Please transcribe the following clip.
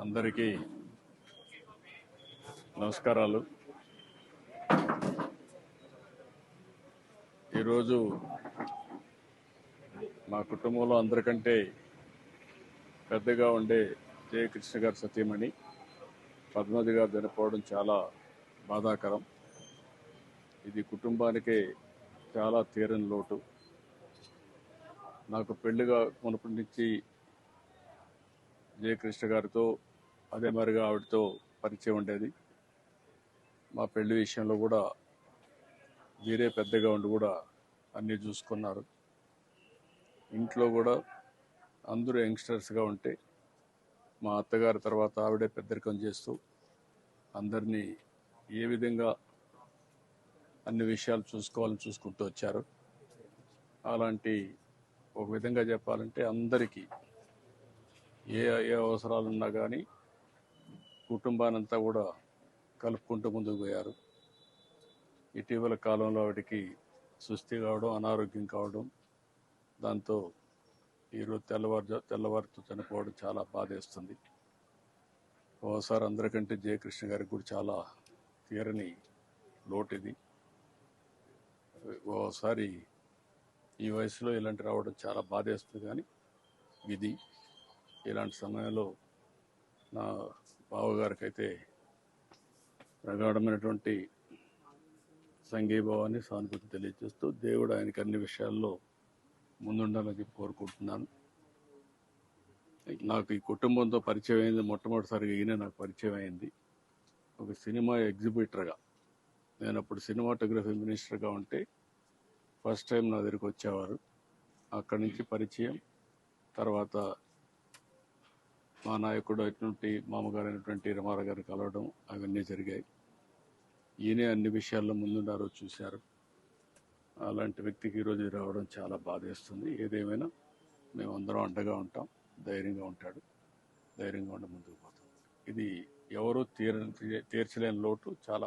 అందరికీ నమస్కారాలు. ఈరోజు మా కుటుంబంలో అందరికంటే పెద్దగా ఉండే జయకృష్ణ గారి సతీమణి పద్మావతి గారు చనిపోవడం చాలా బాధాకరం. ఇది కుటుంబానికే చాలా తీరని లోటు. నాకు పెళ్లిగా మునుపటి నుంచి జయకృష్ణ గారితో అదే మరిగా ఆవిడతో పరిచయం ఉండేది. మా పెళ్లి విషయంలో కూడా వీరే పెద్దగా ఉండి కూడా అన్నీ చూసుకున్నారు. ఇంట్లో కూడా అందరూ యంగ్స్టర్స్గా ఉంటే మా అత్తగారి తర్వాత ఆవిడే పెద్దరికం చేస్తూ అందరినీ ఏ విధంగా అన్ని విషయాలు చూసుకోవాలని చూసుకుంటూ వచ్చారు. అలాంటి ఒక విధంగా చెప్పాలంటే అందరికీ ఏ ఏ అవసరాలున్నా కానీ కుటుంబానంతా కూడా కలుపుకుంటూ ముందుకు పోయారు. ఇటీవల కాలంలో ఆవిడకి సుస్థి కావడం, అనారోగ్యం కావడం, దాంతో ఈరోజు తెల్లవారుతూ చనిపోవడం చాలా బాధేస్తుంది. ఓసారి అందరికంటే జయకృష్ణ గారికి కూడా చాలా తీరని లోటు ఇది. ఓసారి ఈ వయసులో ఇలాంటి రావడం చాలా బాధేస్తుంది. కానీ విధి. ఇలాంటి సమయంలో నా బావగారికి అయితే ప్రగాఢమైనటువంటి సంఘీభావాన్ని, సానుభూతి తెలియజేస్తూ దేవుడు ఆయనకి అన్ని విషయాల్లో ముందుండాలని కోరుకుంటున్నాను. నాకు ఈ కుటుంబంతో పరిచయం అయింది మొట్టమొదటిసారిగా ఈయన నాకు పరిచయం అయింది ఒక సినిమా ఎగ్జిబిటర్గా. నేను అప్పుడు సినిమాటోగ్రఫీ మినిస్టర్గా ఉంటే ఫస్ట్ టైం నా దగ్గరికి వచ్చేవారు. అక్కడి నుంచి పరిచయం. తర్వాత మా నాయకుడు అయినటువంటి మామగారు అయినటువంటి రమారావు గారిని కలవడం అవన్నీ జరిగాయి. ఈయనే అన్ని విషయాల్లో ముందున్నారో చూశారు. అలాంటి వ్యక్తికి ఈరోజు రావడం చాలా బాధేస్తుంది. ఏదేమైనా మేమందరం అండగా ఉంటాం. ధైర్యంగా ఉంటాడు. ధైర్యంగా ఉండి ముందుకు పోతాం. ఇది ఎవరూ తీర్చలేని లోటు. చాలా